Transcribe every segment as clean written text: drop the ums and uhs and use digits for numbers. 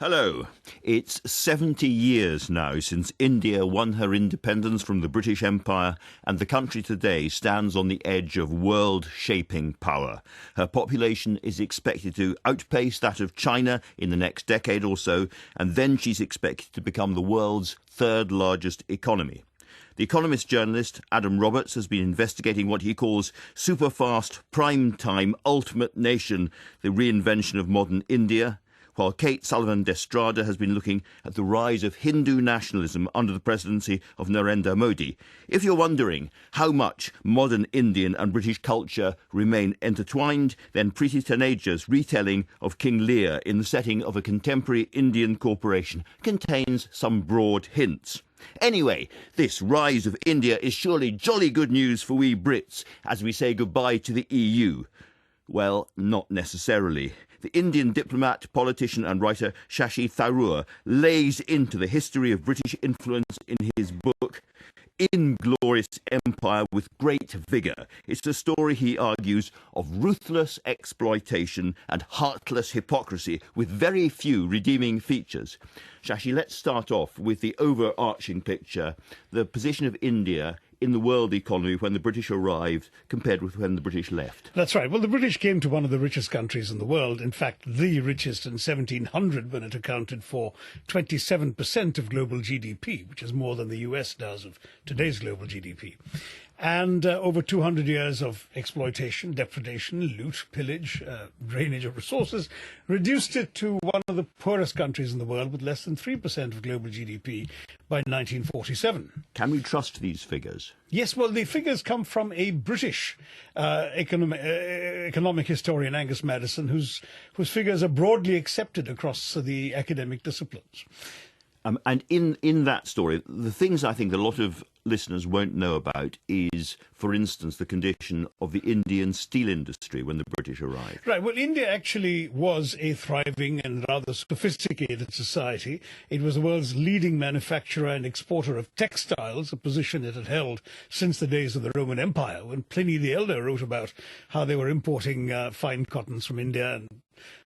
Hello. It's 70 years now since India won her independence from the British Empire, and the country today stands on the edge of world-shaping power. Her population is expected to outpace that of China in the next decade or so, and then she's expected to become the world's third largest economy. The Economist journalist Adam Roberts has been investigating what he calls superfast, prime-time, ultimate nation, the reinvention of modern India, while Sullivan Estrada has been looking at the rise of Hindu nationalism under the presidency of Narendra Modi. If you're wondering how much modern Indian and British culture remain intertwined, then Preti Taneja's retelling of King Lear in the setting of a contemporary Indian corporation contains some broad hints. Anyway, this rise of India is surely jolly good news for we Brits as we say goodbye to the EU. Well, not necessarily. The Indian diplomat, politician and writer Shashi Tharoor lays into the history of British influence in his book Inglorious Empire with great vigour. It's a story, he argues, of ruthless exploitation and heartless hypocrisy with very few redeeming features. Shashi, let's start off with the overarching picture, the position of India in the world economy when the British arrived compared with when the British left. That's right. Well, the British came to one of the richest countries in the world, in fact, the richest in 1700 when it accounted for 27% of global GDP, which is more than the US does of today's global GDP. And over 200 years of exploitation, depredation, loot, pillage, drainage of resources, reduced it to one of the poorest countries in the world with less than 3% of global GDP by 1947. Can we trust these figures? Yes, well, the figures come from a British economic historian, Angus Maddison, whose figures are broadly accepted across the academic disciplines. And in that story, the things I think a lot of listeners won't know about is, for instance, the condition of the Indian steel industry when the British arrived. Right. Well, India actually was a thriving and rather sophisticated society. It was the world's leading manufacturer and exporter of textiles, a position it had held since the days of the Roman Empire, when Pliny the Elder wrote about how they were importing fine cottons from India and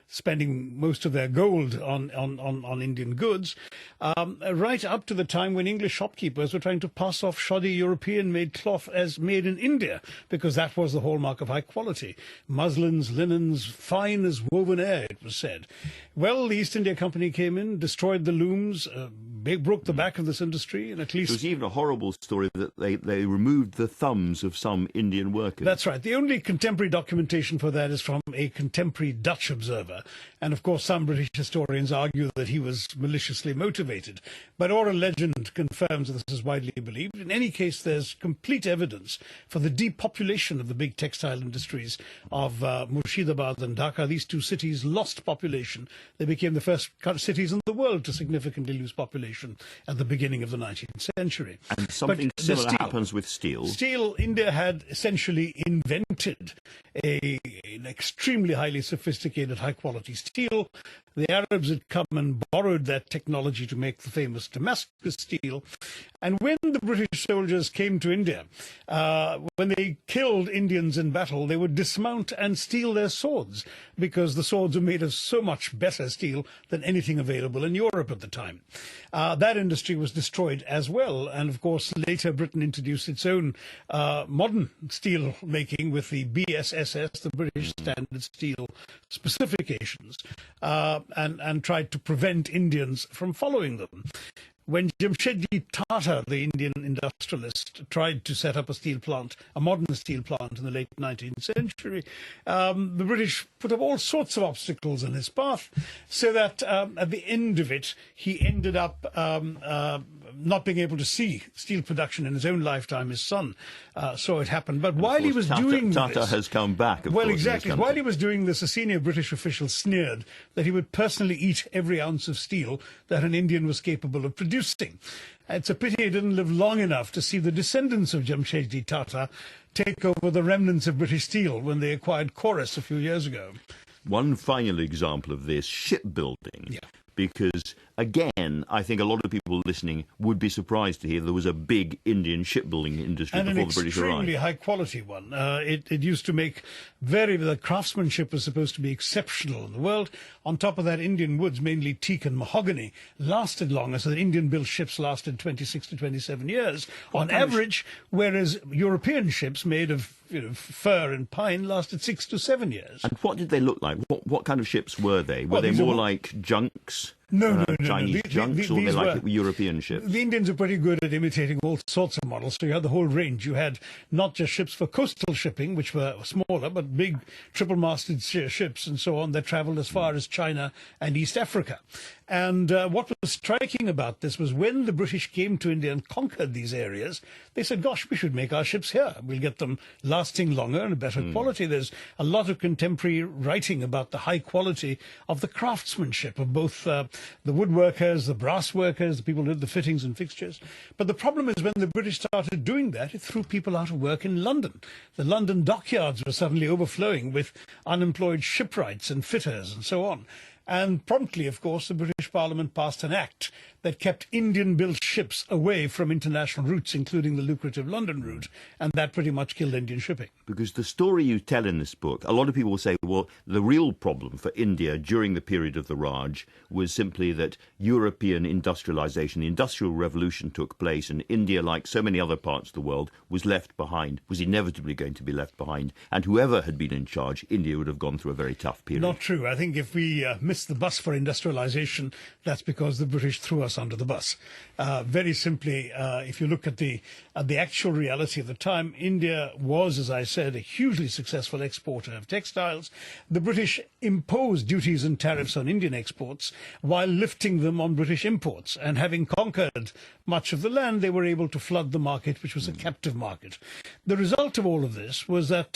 spending most of their gold on Indian goods, right up to the time when English shopkeepers were trying to pass off shoddy European-made cloth as made in India, because that was the hallmark of high quality. Muslins, linens, fine as woven air, it was said. Well, the East India Company came in, destroyed the looms, broke the back of this industry, and at least... There was even a horrible story that they removed the thumbs of some Indian workers. That's right. The only contemporary documentation for that is from a contemporary Dutch observer. And of course, some British historians argue that he was maliciously motivated. But oral legend confirms that this is widely believed. In any case, there's complete evidence for the depopulation of the big textile industries of Murshidabad and Dhaka. These two cities lost population. They became the first cities in the world to significantly lose population at the beginning of the 19th century. And something similar happens with steel. Steel, India had essentially invented an extremely highly sophisticated, high-quality steel. The Arabs had come and borrowed that technology to make the famous Damascus steel. And when the British soldiers came to India, when they killed Indians in battle, they would dismount and steal their swords, because the swords were made of so much better steel than anything available in Europe at the time. That industry was destroyed as well. And of course, later Britain introduced its own modern steel making with the BSSS, the British Standard Steel Specifications, and tried to prevent Indians from following them. When Jamshedji Tata, the Indian industrialist, tried to set up a modern steel plant in the late 19th century, the British put up all sorts of obstacles in his path, so that at the end of it, he ended up not being able to see steel production in his own lifetime. His son saw it happen. But while he was doing this... Tata has come back, Well, exactly. While he was doing this, a senior British official sneered that he would personally eat every ounce of steel that an Indian was capable of producing. It's a pity he didn't live long enough to see the descendants of Jamshedji Tata take over the remnants of British steel when they acquired Chorus a few years ago. One final example of this, shipbuilding. Yeah. because, again, I think a lot of people listening would be surprised to hear there was a big Indian shipbuilding industry and before the British arrived. And an extremely high-quality one. It used to make the craftsmanship was supposed to be exceptional in the world. On top of that, Indian woods, mainly teak and mahogany, lasted longer, so the Indian-built ships lasted 26 to 27 years on average, whereas European ships made of fir and pine lasted 6 to 7 years. And what did they look like? What kind of ships were they? Were they more like junks? No. Chinese junks, or were they like European ships? The Indians are pretty good at imitating all sorts of models. So you had the whole range. You had not just ships for coastal shipping, which were smaller, but big triple-masted ships and so on that travelled as far as China and East Africa. And what was striking about this was when the British came to India and conquered these areas, they said, gosh, we should make our ships here. We'll get them lasting longer and a better quality. There's a lot of contemporary writing about the high quality of the craftsmanship of both the woodworkers, the brass workers, the people who did the fittings and fixtures. But the problem is when the British started doing that, it threw people out of work in London. The London dockyards were suddenly overflowing with unemployed shipwrights and fitters and so on. And promptly, of course, the British Parliament passed an act that kept Indian-built ships away from international routes, including the lucrative London route, and that pretty much killed Indian shipping. Because the story you tell in this book, a lot of people will say, well, the real problem for India during the period of the Raj was simply that European industrialization, the Industrial Revolution took place, and India, like so many other parts of the world, was left behind, was inevitably going to be left behind, and whoever had been in charge, India would have gone through a very tough period. Not true. I think if we missed the bus for industrialization, that's because the British threw us under the bus. Very simply, if you look at the actual reality of the time, India was, as I said, a hugely successful exporter of textiles. The British imposed duties and tariffs on Indian exports while lifting them on British imports. And having conquered much of the land, they were able to flood the market, which was a captive market. The result of all of this was that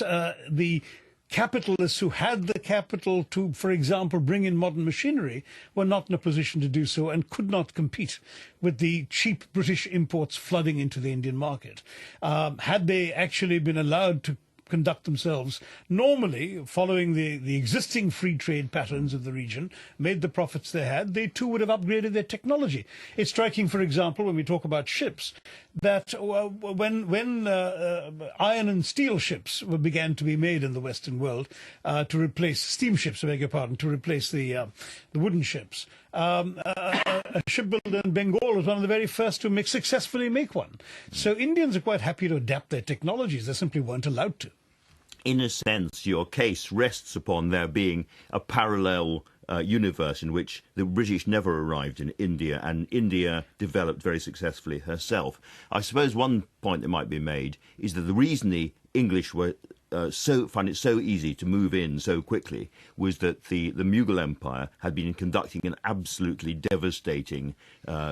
the capitalists who had the capital to, for example, bring in modern machinery were not in a position to do so and could not compete with the cheap British imports flooding into the Indian market. Had they actually been allowed to conduct themselves normally, following the existing free trade patterns of the region, made the profits they had, they too would have upgraded their technology. It's striking, for example, when we talk about ships, that when iron and steel ships began to be made in the Western world to replace steamships, I beg your pardon, to replace the wooden ships, a shipbuilder in Bengal was one of the very first to successfully make one. So Indians are quite happy to adapt their technologies. They simply weren't allowed to. In a sense, your case rests upon there being a parallel universe in which the British never arrived in India, and India developed very successfully herself. I suppose one point that might be made is that the reason the English were found it so easy to move in so quickly was that the Mughal Empire had been conducting an absolutely devastating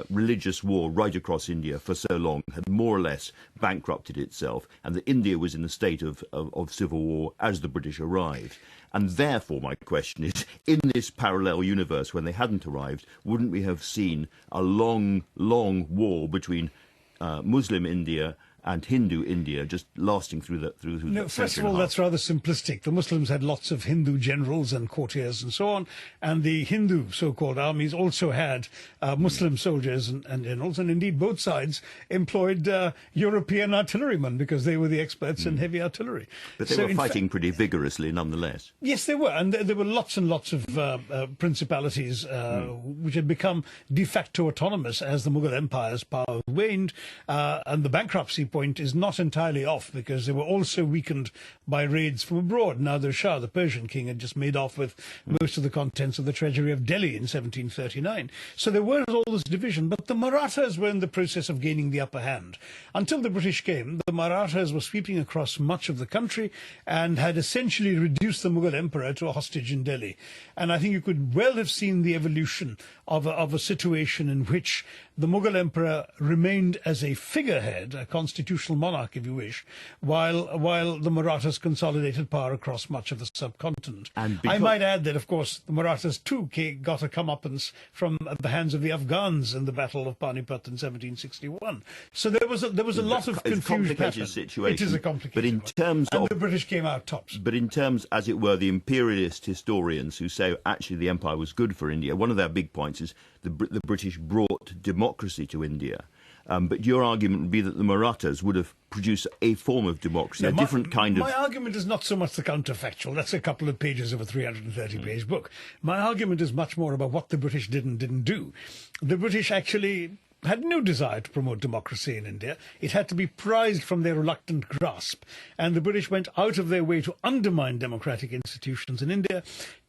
religious war right across India for so long, had more or less bankrupted itself, and that India was in a state of civil war as the British arrived. And therefore, my question is, in this parallel universe, when they hadn't arrived, wouldn't we have seen a long, long war between Muslim India and Hindu India just lasting through that No, first of all, that's rather simplistic. The Muslims had lots of Hindu generals and courtiers and so on, and the Hindu so-called armies also had Muslim soldiers and generals, and indeed both sides employed European artillerymen because they were the experts in heavy artillery. But they were fighting pretty vigorously nonetheless. Yes, they were, and there were lots and lots of principalities which had become de facto autonomous as the Mughal Empire's power waned, and the bankruptcy point is not entirely off because they were also weakened by raids from abroad. Nadir Shah, the Persian king, had just made off with most of the contents of the treasury of Delhi in 1739. So there was all this division, but the Marathas were in the process of gaining the upper hand. Until the British came, the Marathas were sweeping across much of the country and had essentially reduced the Mughal emperor to a hostage in Delhi. And I think you could well have seen the evolution of a situation in which the Mughal emperor remained as a figurehead, a constitutional constitutional monarch, if you wish, while the Marathas consolidated power across much of the subcontinent. I might add that, of course, the Marathas too got a comeuppance from the hands of the Afghans in the Battle of Panipat in 1761. So there was a lot of confused pattern. Situation. It is a complicated but in terms and of the British came out tops. But in terms, as it were, the imperialist historians who say actually the empire was good for India, one of their big points is the British brought democracy to India. But your argument would be that the Marathas would have produced a form of democracy, a different kind of... My argument is not so much the counterfactual. That's a couple of pages of a 330-page book. My argument is much more about what the British did and didn't do. The British actually had no desire to promote democracy in India. It had to be prized from their reluctant grasp. And the British went out of their way to undermine democratic institutions in India,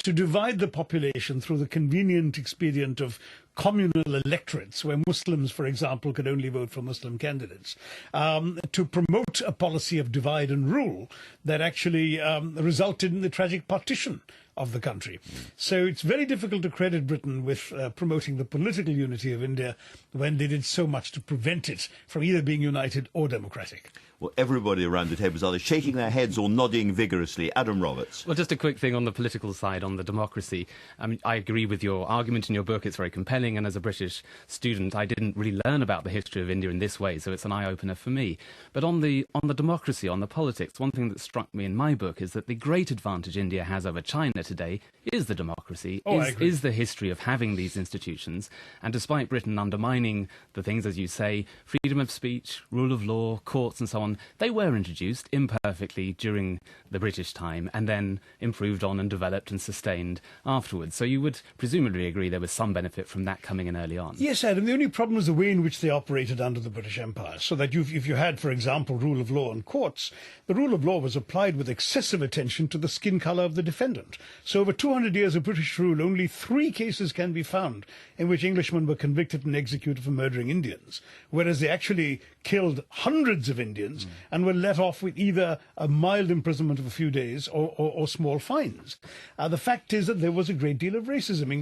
to divide the population through the convenient expedient of communal electorates, where Muslims, for example, could only vote for Muslim candidates, to promote a policy of divide and rule that actually resulted in the tragic partition of the country. So it's very difficult to credit Britain with promoting the political unity of India when they did so much to prevent it from either being united or democratic. Well, everybody around the table is either shaking their heads or nodding vigorously. Adam Roberts. Well, just a quick thing on the political side, on the democracy. I mean, I agree with your argument in your book. It's very compelling. And as a British student, I didn't really learn about the history of India in this way, so it's an eye-opener for me. But on the democracy, on the politics, one thing that struck me in my book is that the great advantage India has over China today is the democracy, is the history of having these institutions. And despite Britain undermining the things, as you say, freedom of speech, rule of law, courts and so on, they were introduced imperfectly during the British time and then improved on and developed and sustained afterwards. So you would presumably agree there was some benefit from that coming in early on. Yes, Adam. The only problem was the way in which they operated under the British Empire. So that if you had, for example, rule of law and courts, the rule of law was applied with excessive attention to the skin colour of the defendant. So over 200 years of British rule, only 3 cases can be found in which Englishmen were convicted and executed for murdering Indians, whereas they actually killed hundreds of Indians and were let off with either a mild imprisonment of a few days or small fines. The fact is that there was a great deal of racism.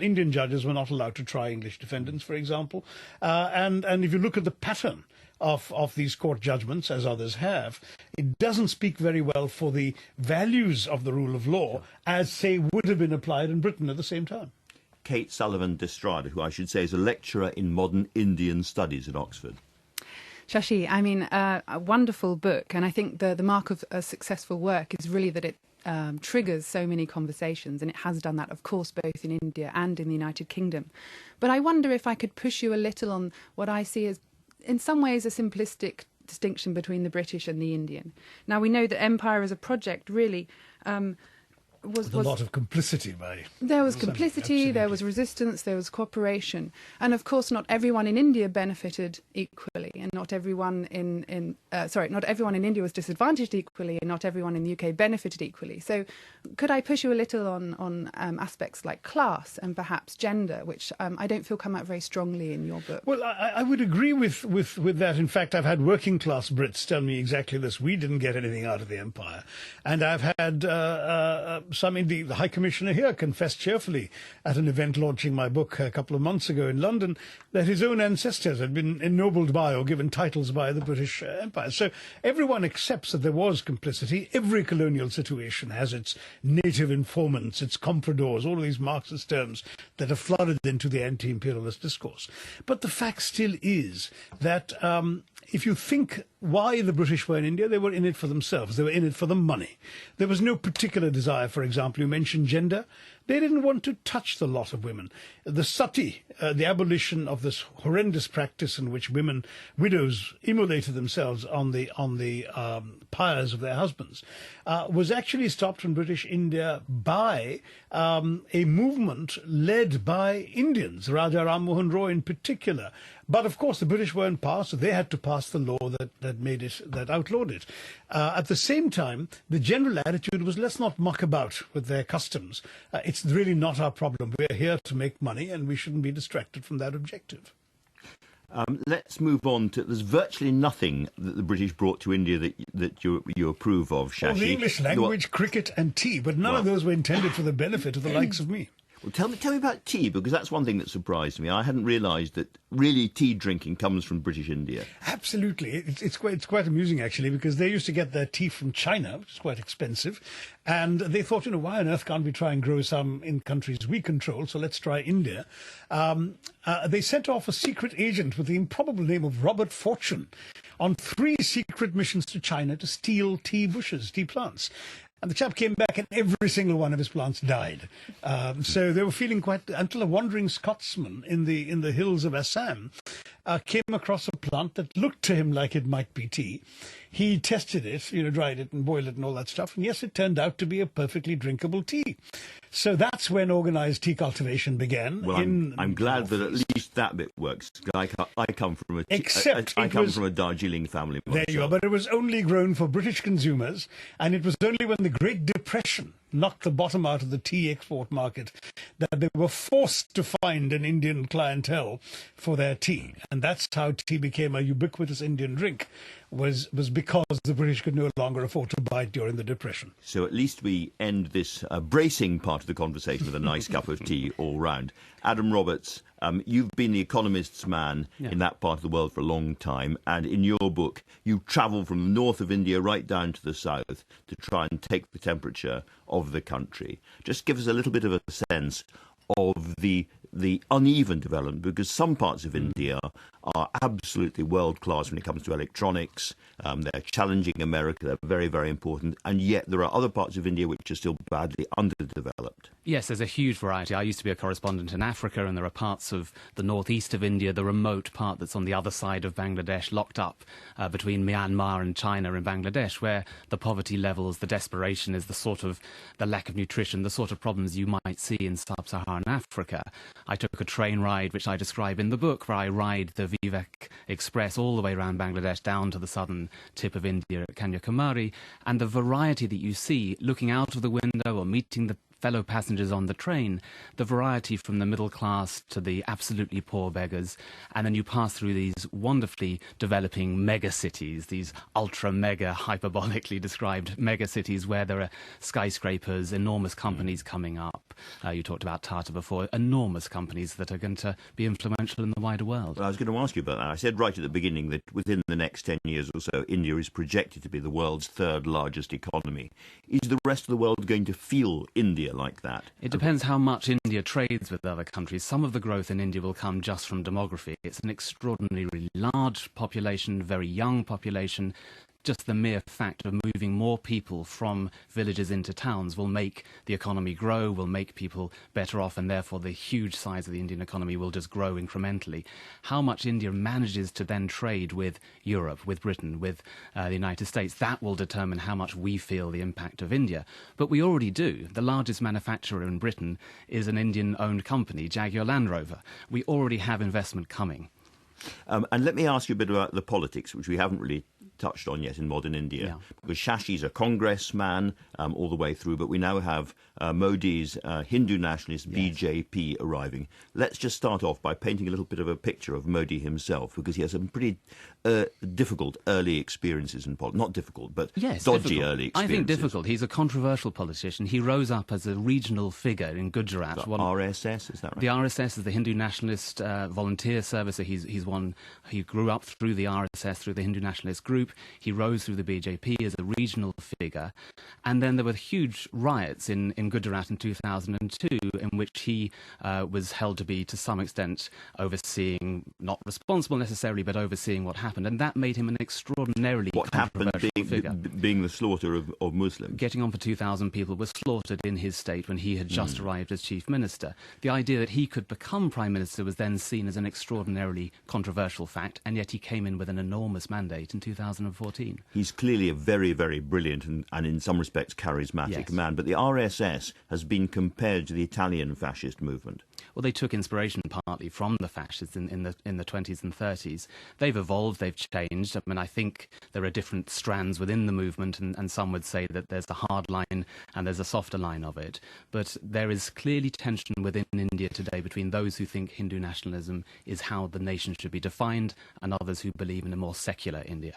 Indian judges were not allowed to try English defendants, for example. And if you look at the pattern of these court judgments, as others have, it doesn't speak very well for the values of the rule of law as, say, would have been applied in Britain at the same time. Kate Sullivan Estrada, who I should say is a lecturer in modern Indian studies at Oxford. Shashi, I mean, a wonderful book, and I think the mark of a successful work is really that it triggers so many conversations, and it has done that, of course, both in India and in the United Kingdom. But I wonder if I could push you a little on what I see as, in some ways, a simplistic distinction between the British and the Indian. Now, we know that Empire as a project really was a lot of complicity there was complicity, there was resistance, there was cooperation, and of course not everyone in India benefited equally, and not everyone in India was disadvantaged equally, and not everyone in the UK benefited equally. So could I push you a little on aspects like class and perhaps gender, which I don't feel come out very strongly in your book? Well, I would agree with that. In fact, I've had working class Brits tell me exactly this. We didn't get anything out of the empire. And I've had the High Commissioner here confessed cheerfully at an event launching my book a couple of months ago in London that his own ancestors had been ennobled by or given titles by the British Empire. So everyone accepts that there was complicity. Every colonial situation has its native informants, its compradors, all of these Marxist terms that have flooded into the anti-imperialist discourse. But the fact still is that if you think why the British were in India, they were in it for themselves. They were in it for the money. There was no particular desire, for example, you mentioned gender. They didn't want to touch the lot of women. The sati, the abolition of this horrendous practice in which widows immolated themselves on the pyres of their husbands, was actually stopped in British India by a movement led by Indians, Raja Ram Mohan Roy in particular. But of course, the British weren't passed, so they had to pass the law that outlawed it. At the same time, the general attitude was, let's not muck about with their customs. It's really not our problem. We're here to make money, and we shouldn't be distracted from that objective. Let's move on to. There's virtually nothing that the British brought to India that you approve of, Shashi. Well, the English language, cricket, and tea, but none of those were intended for the benefit of the likes of me. Well, tell me about tea, because that's one thing that surprised me. I hadn't realised that really tea drinking comes from British India. Absolutely. It's quite amusing, actually, because they used to get their tea from China, which is quite expensive. And they thought, why on earth can't we try and grow some in countries we control? So let's try India. They sent off a secret agent with the improbable name of Robert Fortune on 3 secret missions to China to steal tea bushes, tea plants. And the chap came back and every single one of his plants died. So they were feeling quite, until a wandering Scotsman in the hills of Assam came across a plant that looked to him like it might be tea. He tested it, dried it and boiled it and all that stuff. And yes, it turned out to be a perfectly drinkable tea. So that's when organised tea cultivation began. Well, I'm glad that at least that bit works. I come from a Darjeeling family myself. There you are, but it was only grown for British consumers, and it was only when the Great Depression knocked the bottom out of the tea export market that they were forced to find an Indian clientele for their tea. And that's how tea became a ubiquitous Indian drink, was because the British could no longer afford to buy it during the Depression. So at least we end this bracing part of the conversation with a nice cup of tea all round. Adam Roberts, you've been the economist's man in that part of the world for a long time, and in your book you travel from the north of India right down to the south to try and take the temperature of the country. Just give us a little bit of a sense of the uneven development, because some parts of India are absolutely world-class when it comes to electronics. They're challenging America. They're very, very important. And yet there are other parts of India which are still badly underdeveloped. Yes, there's a huge variety. I used to be a correspondent in Africa, and there are parts of the northeast of India, the remote part that's on the other side of Bangladesh, locked up between Myanmar and China and Bangladesh, where the poverty levels, the desperation is the lack of nutrition, the sort of problems you might see in sub-Saharan Africa. I took a train ride, which I describe in the book, where I ride the Vivek Express all the way around Bangladesh down to the southern tip of India at Kanyakumari, and the variety that you see looking out of the window or meeting the fellow passengers on the train, the variety from the middle class to the absolutely poor beggars, and then you pass through these wonderfully developing mega cities, these ultra mega hyperbolically described mega cities where there are skyscrapers, enormous companies coming up. You talked about Tata before, enormous companies that are going to be influential in the wider world. Well, I was going to ask you about that. I said right at the beginning that within the next 10 years or so, India is projected to be the world's 3rd largest economy. Is the rest of the world going to feel India like that? It depends how much India trades with other countries. Some of the growth in India will come just from demography. It's an extraordinarily large population, very young population. Just the mere fact of moving more people from villages into towns will make the economy grow, will make people better off, and therefore the huge size of the Indian economy will just grow incrementally. How much India manages to then trade with Europe, with Britain, with the United States, that will determine how much we feel the impact of India. But we already do. The largest manufacturer in Britain is an Indian-owned company, Jaguar Land Rover. We already have investment coming. And let me ask you a bit about the politics, which we haven't really touched on yet in modern India. Because Shashi's a congressman all the way through, but we now have Modi's Hindu nationalist BJP arriving. Let's just start off by painting a little bit of a picture of Modi himself, because he has some pretty difficult early experiences in politics. Not difficult, but dodgy early experiences. I think difficult. He's a controversial politician. He rose up as a regional figure in Gujarat. The RSS, is that right? The RSS is the Hindu Nationalist Volunteer Service. So he grew up through the RSS, through the Hindu Nationalist group. He rose through the BJP as a regional figure. And then there were huge riots in Gujarat in 2002, in which he was held to be, to some extent, overseeing, not responsible necessarily, but overseeing what happened. And that made him an extraordinarily controversial figure. Being the slaughter of Muslims. Getting on for 2,000 people were slaughtered in his state when he had just arrived as chief minister. The idea that he could become prime minister was then seen as an extraordinarily controversial fact, and yet he came in with an enormous mandate in 2014. He's clearly a very, very brilliant and in some respects charismatic man, but the RSS has been compared to the Italian fascist movement. Well, they took inspiration partly from the fascists in the 20s and 30s. They've evolved, they've changed. I mean, I think there are different strands within the movement, and some would say that there's a hard line and there's a softer line of it. But there is clearly tension within India today between those who think Hindu nationalism is how the nation should be defined and others who believe in a more secular India.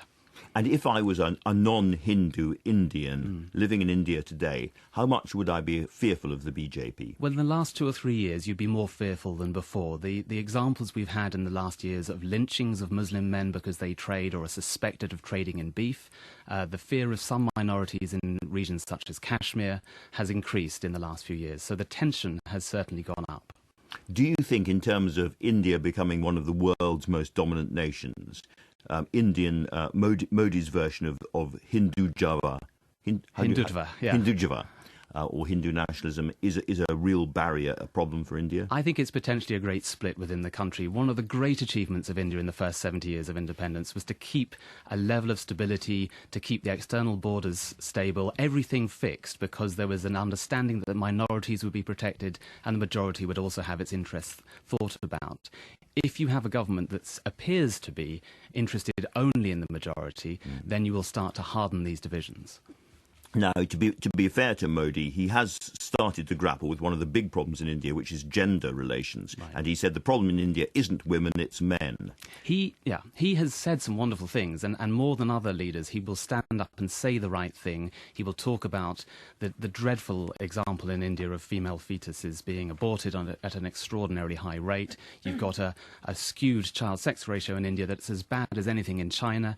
And if I was a non-Hindu Indian living in India today, how much would I be fearful of the BJP? Well, in the last 2 or 3 years, you'd be more fearful than before. The examples we've had in the last years of lynchings of Muslim men because they trade or are suspected of trading in beef, the fear of some minorities in regions such as Kashmir has increased in the last few years. So the tension has certainly gone up. Do you think, in terms of India becoming one of the world's most dominant nations, Modi's version of Hindutva, Hindutva, or Hindu nationalism is a real barrier, a problem for India? I think it's potentially a great split within the country. One of the great achievements of India in the first 70 years of independence was to keep a level of stability, to keep the external borders stable, everything fixed, because there was an understanding that the minorities would be protected and the majority would also have its interests thought about. If you have a government that appears to be interested only in the majority, then you will start to harden these divisions. Now, to be fair to Modi, he has started to grapple with one of the big problems in India, which is gender relations. Right. And he said the problem in India isn't women, it's men. He has said some wonderful things, and more than other leaders, he will stand up and say the right thing. He will talk about the dreadful example in India of female fetuses being aborted at an extraordinarily high rate. You've got a skewed child sex ratio in India that's as bad as anything in China,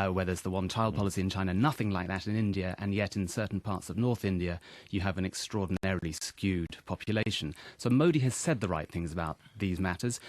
where there's the one-child policy in China, nothing like that in India, and yet in certain parts of North India, you have an extraordinarily skewed population. So Modi has said the right things about these matters.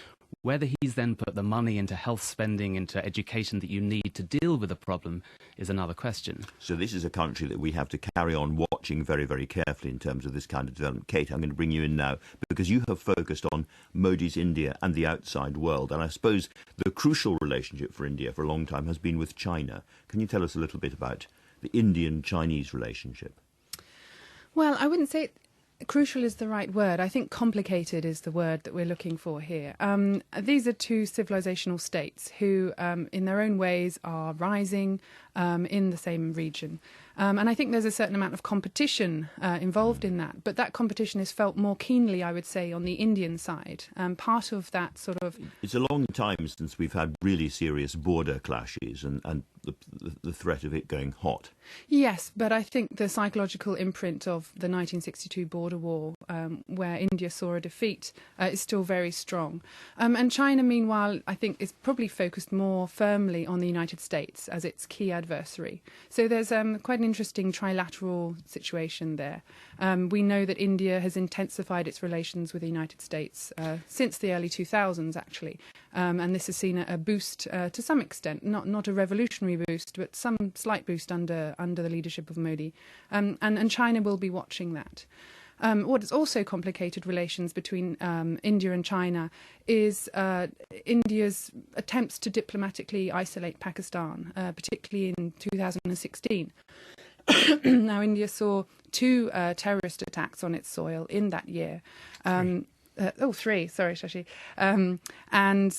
Whether he's then put the money into health spending, into education that you need to deal with the problem is another question. So this is a country that we have to carry on watching very, very carefully in terms of this kind of development. Kate, I'm going to bring you in now because you have focused on Modi's India and the outside world. And I suppose the crucial relationship for India for a long time has been with China. Can you tell us a little bit about the Indian-Chinese relationship? Well, I wouldn't say crucial is the right word. I think complicated is the word that we're looking for here. These are two civilizational states who, in their own ways, are rising in the same region. And I think there's a certain amount of competition involved in that. But that competition is felt more keenly, I would say, on the Indian side. Part of that sort of... It's a long time since we've had really serious border clashes and the threat of it going hot. Yes, but I think the psychological imprint of the 1962 border war, where India saw a defeat, is still very strong. And China, meanwhile, I think is probably focused more firmly on the United States as its key adversary. So there's quite an interesting trilateral situation there. We know that India has intensified its relations with the United States since the early 2000s, actually. And this has seen a boost to some extent, not a revolutionary boost, but some slight boost under the leadership of Modi. And China will be watching that. What has also complicated relations between India and China is India's attempts to diplomatically isolate Pakistan, particularly in 2016. Now, India saw two terrorist attacks on its soil in that year. Three. Sorry, Shashi. And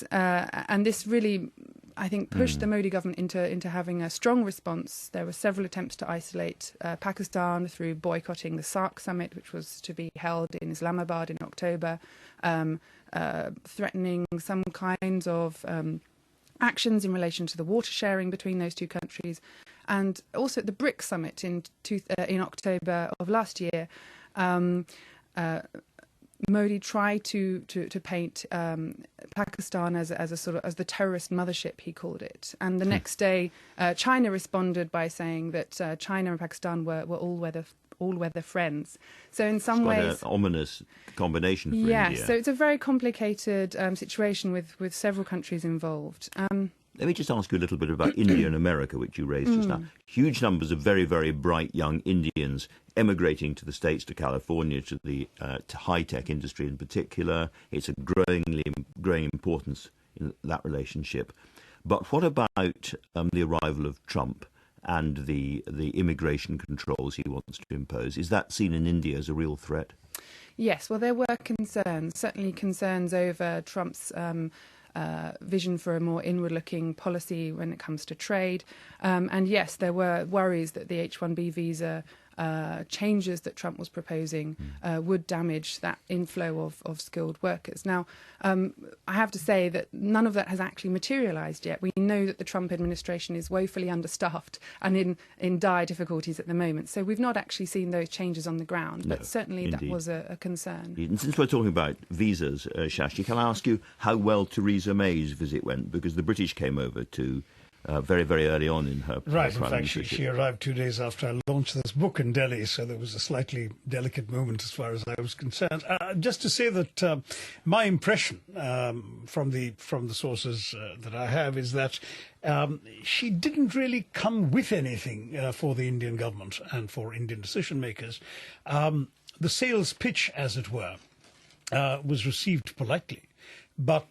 this really, I think, pushed the Modi government into having a strong response. There were several attempts to isolate Pakistan through boycotting the SAARC summit, which was to be held in Islamabad in October, threatening some kinds of actions in relation to the water sharing between those two countries. And also at the BRICS summit in October of last year, Modi tried to paint Pakistan as the terrorist mothership, he called it. And the next day, China responded by saying that China and Pakistan were all-weather friends. So in some ways, quite an ominous combination for India. India. So it's a very complicated situation with several countries involved. Let me just ask you a little bit about India and America, which you raised just now. Huge numbers of very, very bright young Indians emigrating to the States, to California, to the to high-tech industry in particular. It's a growing importance in that relationship. But what about the arrival of Trump and the immigration controls he wants to impose? Is that seen in India as a real threat? Yes, well, there were concerns, certainly concerns over Trump's vision for a more inward-looking policy when it comes to trade. And yes, there were worries that the H-1B visa changes that Trump was proposing would damage that inflow of skilled workers. Now, I have to say that none of that has actually materialized yet. We know that the Trump administration is woefully understaffed and in dire difficulties at the moment. So we've not actually seen those changes on the ground, but certainly indeed. that was a concern. And since we're talking about visas, Shashi, can I ask you how well Theresa May's visit went? Because the British came over to very, very early on in her Right, in prime fact, ministership. she arrived 2 days after I launched this book in Delhi, so there was a slightly delicate moment as far as I was concerned. Just to say that my impression from the sources that I have is that she didn't really come with anything for the Indian government and for Indian decision makers. The sales pitch, as it were, was received politely. But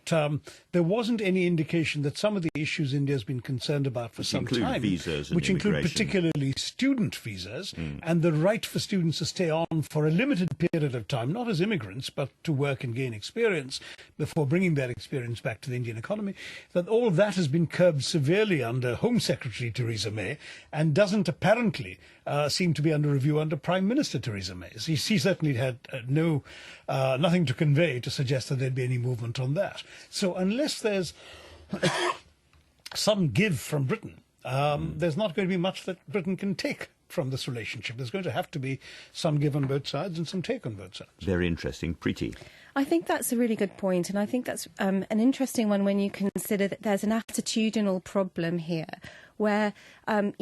there wasn't any indication that some of the issues India's been concerned about for some time, visas and which include immigration. particularly student visas and the right for students to stay on for a limited period of time, not as immigrants, but to work and gain experience before bringing that experience back to the Indian economy, that all of that has been curbed severely under Home Secretary Theresa May and doesn't apparently seem to be under review under Prime Minister Theresa May. She certainly had nothing to convey to suggest that there'd be any movement on that. So unless there's some give from Britain, there's not going to be much that Britain can take from this relationship. There's going to have to be some give on both sides and some take on both sides. Very interesting. Preti. I think that's a really good point, and I think that's an interesting one when you consider that there's an attitudinal problem here, where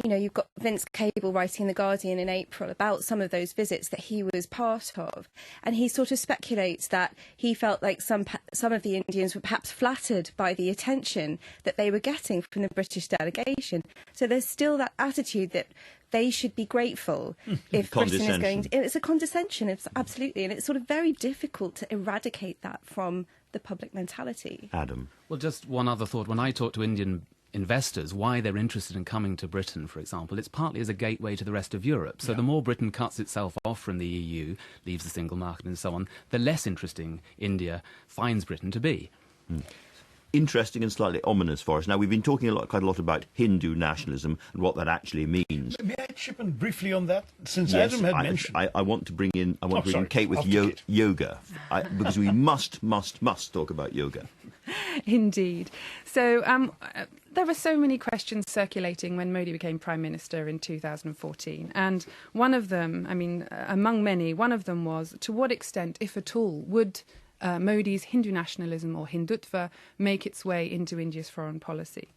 you've got Vince Cable writing in The Guardian in April about some of those visits that he was part of, and he sort of speculates that he felt like some of the Indians were perhaps flattered by the attention that they were getting from the British delegation. So there's still that attitude that they should be grateful if Britain is going to... It's a condescension, it's absolutely, and it's sort of very difficult to eradicate that from the public mentality. Adam. Well, just one other thought. When I talk to Indian investors, why they're interested in coming to Britain, for example, it's partly as a gateway to the rest of Europe. So the more Britain cuts itself off from the EU, leaves the single market and so on, the less interesting India finds Britain to be. Interesting and slightly ominous for us. Now, we've been talking quite a lot about Hindu nationalism and what that actually means. May I chip in briefly on that? Since yes, Adam had mentioned... I want to bring in Kate with yoga, because we must talk about yoga. Indeed. So there were so many questions circulating when Modi became Prime Minister in 2014. And one of them, among many, one of them was, to what extent, if at all, would Modi's Hindu nationalism or Hindutva make its way into India's foreign policy?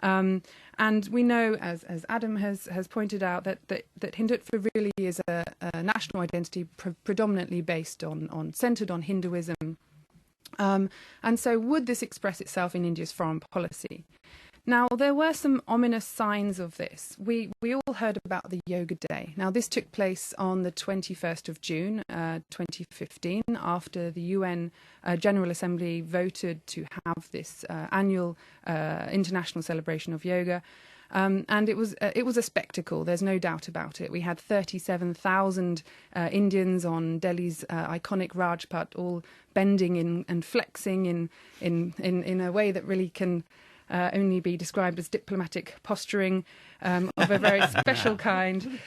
And we know, as Adam has pointed out, that Hindutva really is a national identity predominantly based centred on Hinduism. And so would this express itself in India's foreign policy? Now, there were some ominous signs of this. We all heard about the Yoga Day. Now, this took place on the 21st of June, 2015, after the UN General Assembly voted to have this annual international celebration of yoga. And it was a spectacle, there's no doubt about it. We had 37,000 Indians on Delhi's iconic Rajpath, all bending and flexing in a way that really can only be described as diplomatic posturing of a very special kind.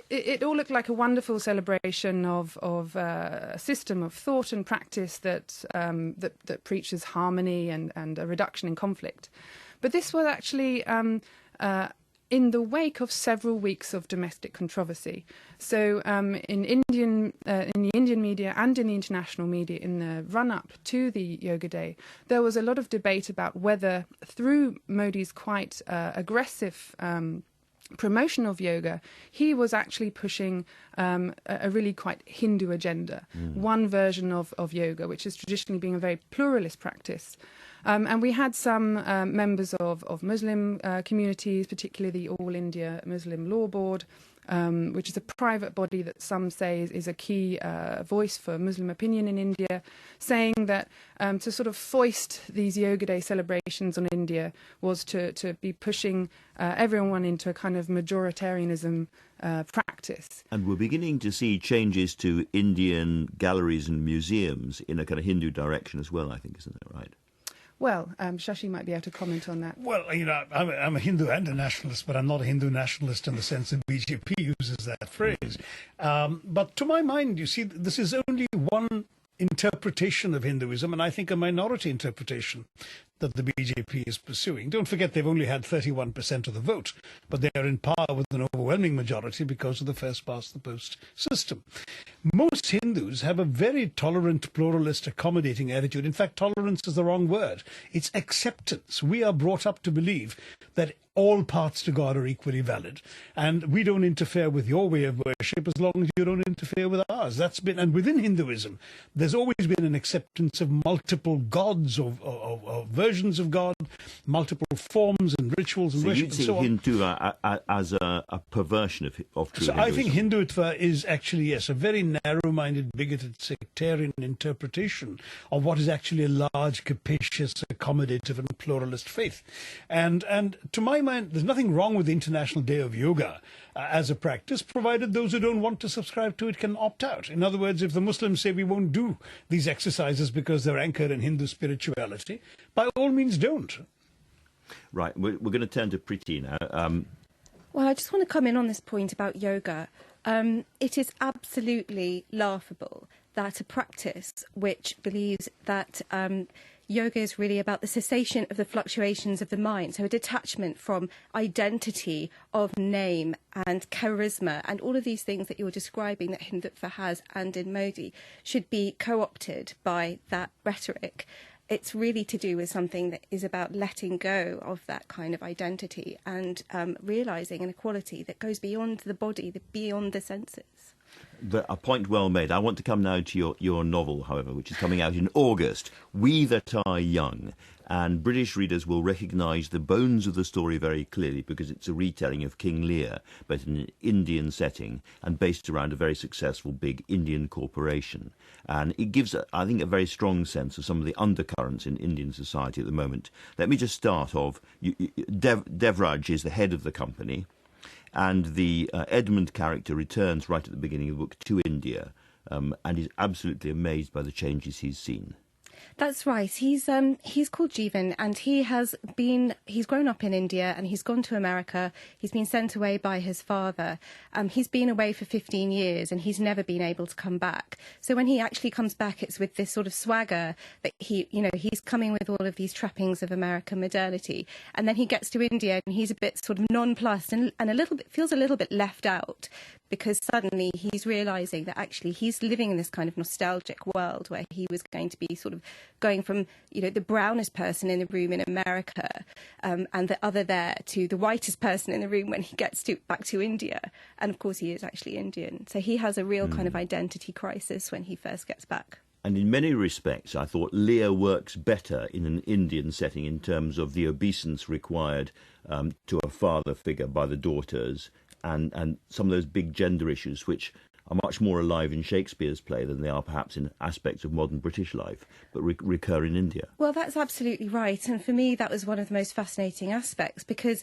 It all looked like a wonderful celebration of a system of thought and practice that preaches harmony and a reduction in conflict. But this was actually in the wake of several weeks of domestic controversy. So in the Indian media and in the international media, in the run-up to the Yoga Day, there was a lot of debate about whether, through Modi's quite aggressive promotion of yoga, he was actually pushing a really quite Hindu agenda, one version of yoga, which has traditionally been a very pluralist practice. And we had some members of Muslim communities, particularly the All India Muslim Law Board, which is a private body that some say is a key voice for Muslim opinion in India, saying that to sort of foist these Yoga Day celebrations on India was to be pushing everyone into a kind of majoritarianism practice. And we're beginning to see changes to Indian galleries and museums in a kind of Hindu direction as well, I think, isn't that right? Well, Shashi might be able to comment on that. Well, I'm a Hindu and a nationalist, but I'm not a Hindu nationalist in the sense that BJP uses that phrase. But to my mind, you see, this is only one interpretation of Hinduism, and I think a minority interpretation that the BJP is pursuing. Don't forget they've only had 31% of the vote, but they are in power with an overwhelming majority because of the first-past-the-post system. Most Hindus have a very tolerant, pluralist, accommodating attitude. In fact, tolerance is the wrong word. It's acceptance. We are brought up to believe that all paths to God are equally valid, and we don't interfere with your way of worship as long as you don't interfere with ours. And within Hinduism, there's always been an acceptance of multiple gods or versions of God, multiple forms and rituals and so worship you'd and see so on. Hindu as a perversion of true So Hinduism. I think Hindutva is actually, yes, a very narrow-minded, bigoted, sectarian interpretation of what is actually a large, capacious, accommodative and pluralist faith. And to my mind, there's nothing wrong with the International Day of Yoga as a practice, provided those who don't want to subscribe to it can opt out. In other words, if the Muslims say we won't do these exercises because they're anchored in Hindu spirituality, by all means don't. Right, we're going to turn to Preti now. Well, I just want to come in on this point about yoga. It is absolutely laughable that a practice which believes that yoga is really about the cessation of the fluctuations of the mind, so a detachment from identity of name and charisma and all of these things that you're describing that Hindutva has and in Modi, should be co-opted by that rhetoric. It's really to do with something that is about letting go of that kind of identity and realising an equality that goes beyond the body, beyond the senses. A point well made. I want to come now to your novel, however, which is coming out in August, We That Are Young. And British readers will recognise the bones of the story very clearly because it's a retelling of King Lear, but in an Indian setting and based around a very successful big Indian corporation. And it gives, I think, a very strong sense of some of the undercurrents in Indian society at the moment. Let me just start off. Devraj is the head of the company, and the Edmund character returns right at the beginning of the book to India and is absolutely amazed by the changes he's seen. That's right. He's called Jeevan, and he's grown up in India and he's gone to America. He's been sent away by his father. He's been away for 15 years and he's never been able to come back. So when he actually comes back, it's with this sort of swagger that he's coming with all of these trappings of American modernity. And then he gets to India and he's a bit sort of nonplussed and feels a little bit left out, because suddenly he's realising that actually he's living in this kind of nostalgic world where he was going to be sort of going from, the brownest person in the room in America and the other there to the whitest person in the room when he gets back to India. And of course he is actually Indian. So he has a real kind of identity crisis when he first gets back. And in many respects, I thought Lear works better in an Indian setting in terms of the obeisance required to a father figure by the daughters and some of those big gender issues which are much more alive in Shakespeare's play than they are perhaps in aspects of modern British life, but recur in India. Well, that's absolutely right. And for me, that was one of the most fascinating aspects, because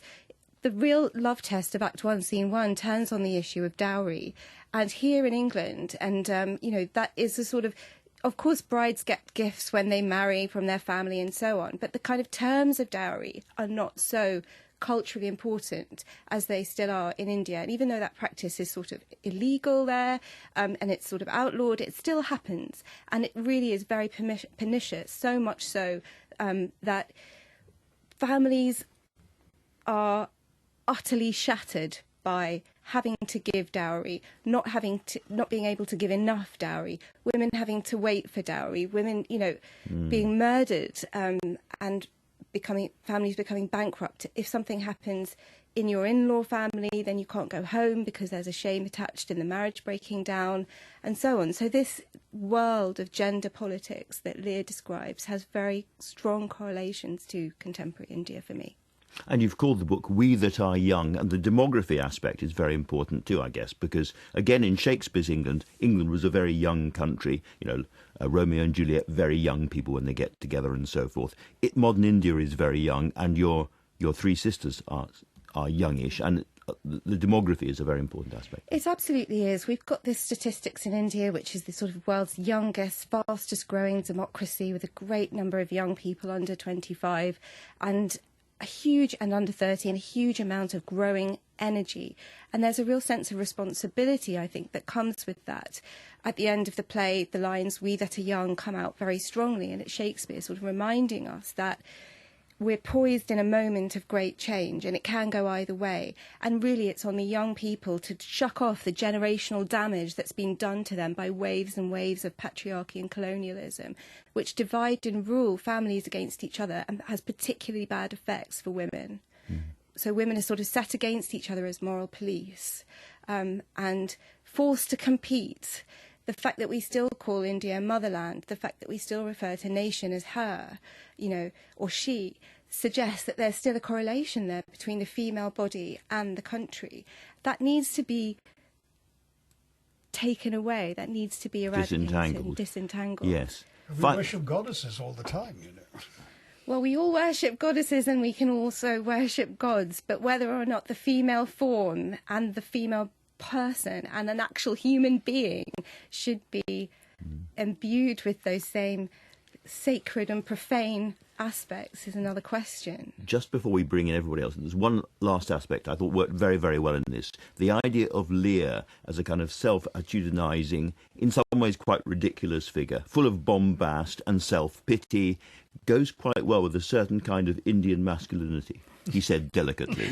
the real love test of Act 1, Scene 1 turns on the issue of dowry. And here in England, and, that is a sort of course, brides get gifts when they marry from their family and so on, but the kind of terms of dowry are not so culturally important as they still are in India. And even though that practice is sort of illegal there and it's sort of outlawed, it still happens. And it really is very pernicious, so much so that families are utterly shattered by having to give dowry, not being able to give enough dowry, women having to wait for dowry, women, being murdered and families becoming bankrupt. If something happens in your in-law family, then you can't go home because there's a shame attached in the marriage breaking down, and so on. So this world of gender politics that Lear describes has very strong correlations to contemporary India for me. And you've called the book We That Are Young, and the demography aspect is very important too, I guess, because, again, in Shakespeare's England was a very young country, Romeo and Juliet, very young people when they get together and so forth. Modern India is very young, and your three sisters are youngish, and the demography is a very important aspect. It absolutely is. We've got this statistics in India, which is the sort of world's youngest, fastest growing democracy, with a great number of young people under 25 and a huge, and under 30, and a huge amount of growing energy. And there's a real sense of responsibility, I think, that comes with that. At the end of the play, the lines, "We that are young," come out very strongly, and it's Shakespeare sort of reminding us that we're poised in a moment of great change, and it can go either way. And really, it's on the young people to shuck off the generational damage that's been done to them by waves and waves of patriarchy and colonialism, which divide and rule families against each other and has particularly bad effects for women. So women are sort of set against each other as moral police, and forced to compete. The fact that we still call India motherland, the fact that we still refer to nation as her, or she, suggests that there's still a correlation there between the female body and the country. That needs to be taken away. That needs to be eradicated, disentangled. Yes. We worship goddesses all the time, Well, we all worship goddesses, and we can also worship gods, but whether or not the female form and the female person and an actual human being should be imbued with those same sacred and profane aspects is another question. Just before we bring in everybody else, there's one last aspect I thought worked very, very well in this. The idea of Lear as a kind of self-attitudinizing, in some ways quite ridiculous figure, full of bombast and self-pity, goes quite well with a certain kind of Indian masculinity, he said delicately.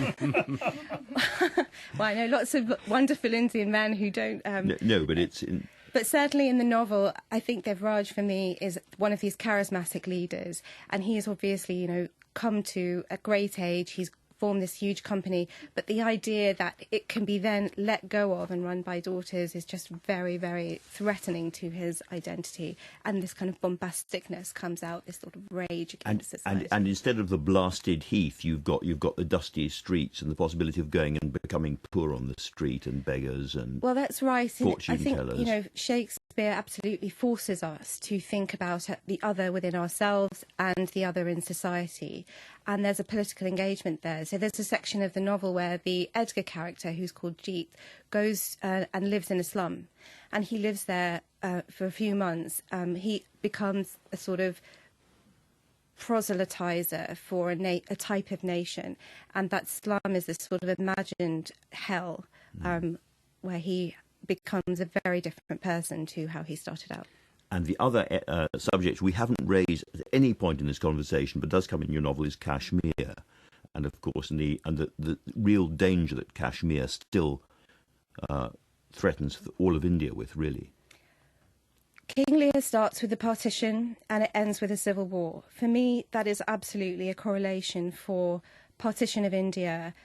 Well, I know lots of wonderful Indian men who don't... No, but it's... But certainly in the novel, I think Devraj, for me, is one of these charismatic leaders. And he has obviously, come to a great age. He's formed this huge company. But the idea that it can be then let go of and run by daughters is just very, very threatening to his identity. And this kind of bombasticness comes out, this sort of rage against society. And instead of the blasted heath, you've got the dusty streets and the possibility of going and becoming poor on the street and beggars and well, that's right. Fortune I think tellers. Shakespeare absolutely forces us to think about the other within ourselves and the other in society. And there's a political engagement there. So there's a section of the novel where the Edgar character, who's called Jeet, goes and lives in a slum. And he lives there for a few months. He becomes a sort of proselytizer for a type of nation. And that slum is this sort of imagined hell where he becomes a very different person to how he started out. And the other subject we haven't raised at any point in this conversation, but does come in your novel, is Kashmir. And of course, the real danger that Kashmir still threatens all of India with, really. King Lear starts with the partition and it ends with a civil war. For me, that is absolutely a correlation for partition of India,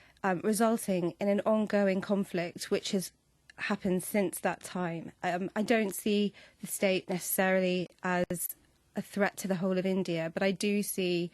resulting in an ongoing conflict which has happened since that time. I don't see the state necessarily as a threat to the whole of India, but I do see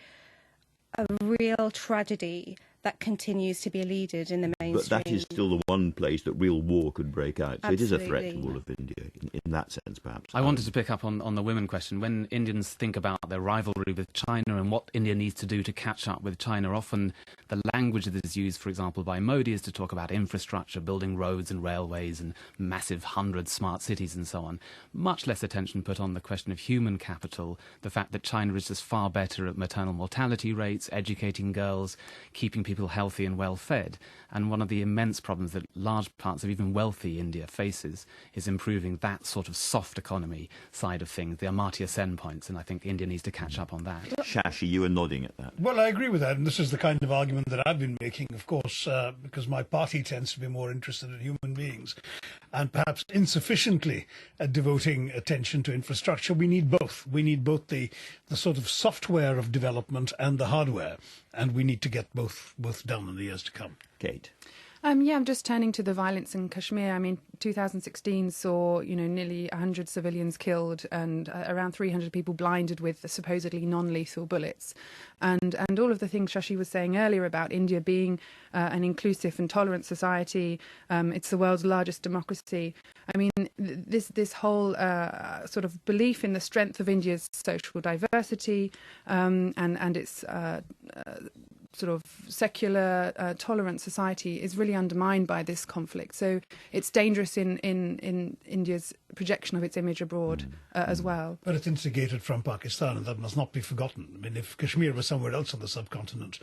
a real tragedy that continues to be eluded in the mainstream. But that is still the one place that real war could break out. So Absolutely. It is a threat to all of India, in that sense, perhaps. I wanted to pick up on the women question. When Indians think about their rivalry with China and what India needs to do to catch up with China, often the language that is used, for example, by Modi is to talk about infrastructure, building roads and railways and massive 100 smart cities and so on. Much less attention put on the question of human capital, the fact that China is just far better at maternal mortality rates, educating girls, keeping people healthy and well fed. And one of the immense problems that large parts of even wealthy India faces is improving that sort of soft economy side of things, the Amartya Sen points, and I think India needs to catch up on that. Shashi, you were nodding at that. Well, I agree with that, and this is the kind of argument that I've been making, of course, because my party tends to be more interested in human beings, and perhaps insufficiently devoting attention to infrastructure. We need both. We need both the sort of software of development and the hardware, and we need to get both done in the years to come. Kate. I'm just turning to the violence in Kashmir. I mean, 2016 saw, nearly 100 civilians killed and around 300 people blinded with supposedly non-lethal bullets. And all of the things Shashi was saying earlier about India being an inclusive and tolerant society, it's the world's largest democracy. I mean, this whole sort of belief in the strength of India's social diversity and its sort of secular, tolerant society is really undermined by this conflict. So it's dangerous in India's projection of its image abroad as well. But it's instigated from Pakistan, and that must not be forgotten. I mean, if Kashmir was somewhere else on the subcontinent,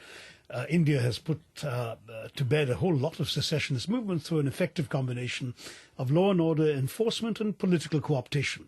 India has put to bed a whole lot of secessionist movements through an effective combination of law and order enforcement and political co-optation.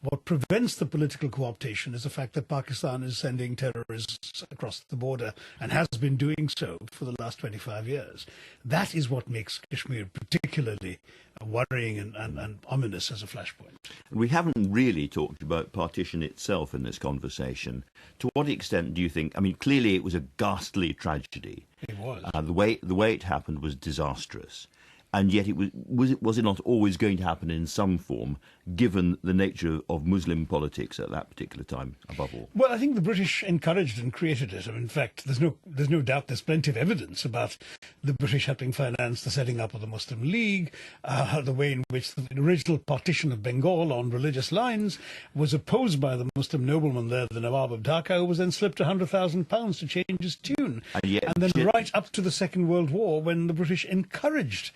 What prevents the political co-optation is the fact that Pakistan is sending terrorists across the border and has been doing so for the last 25 years. That is what makes Kashmir particularly worrying and ominous as a flashpoint. We haven't really talked about partition itself in this conversation. To what extent do you think, I mean, clearly it was a ghastly tragedy. It was. The way it happened was disastrous. And yet was it not always going to happen in some form, given the nature of Muslim politics at that particular time, above all? Well, I think the British encouraged and created it. I mean, in fact, there's no doubt, there's plenty of evidence about the British helping finance the setting up of the Muslim League, the way in which the original partition of Bengal on religious lines was opposed by the Muslim nobleman there, the Nawab of Dhaka, who was then slipped £100,000 to change his tune. And then right up to the Second World War, when the British encouraged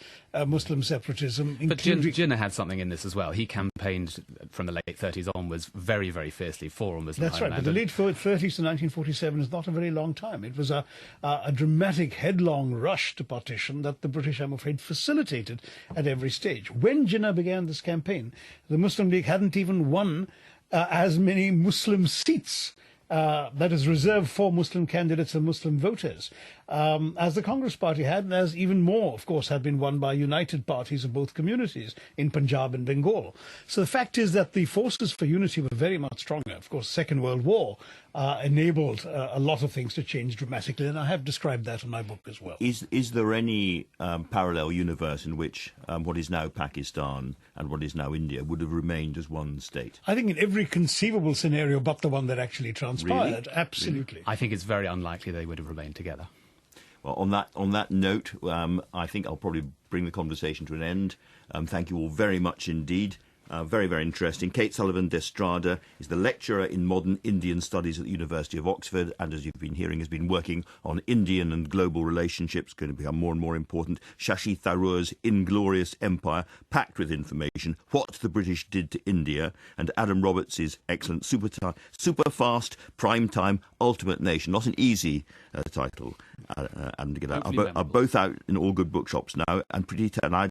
Muslim separatism. But Jinnah had something in this as well. He campaigned from the late 30s onwards very, very fiercely for Muslim That's right, but the late 30s to 1947 is not a very long time. It was a dramatic, headlong rush to partition that the British, I'm afraid, facilitated at every stage. When Jinnah began this campaign, the Muslim League hadn't even won as many Muslim seats that is reserved for Muslim candidates and Muslim voters, as the Congress Party had, and as even more, of course, had been won by united parties of both communities in Punjab and Bengal. So the fact is that the forces for unity were very much stronger. Of course, the Second World War enabled a lot of things to change dramatically, and I have described that in my book as well. Is there any parallel universe in which what is now Pakistan and what is now India would have remained as one state? I think in every conceivable scenario but the one that actually transpired, Really? Absolutely. I think it's very unlikely they would have remained together. Well, on that note, I think I'll probably bring the conversation to an end. Thank you all very much indeed. Very, very interesting. Kate Sullivan Estrada is the lecturer in modern Indian studies at the University of Oxford, and as you've been hearing, has been working on Indian and global relationships, going to become more and more important. Shashi Tharoor's Inglorious Empire, packed with information, what the British did to India, and Adam Roberts' excellent super fast, prime time, ultimate nation. Not an easy title. And to get out, are both out in all good bookshops now, and Preti and I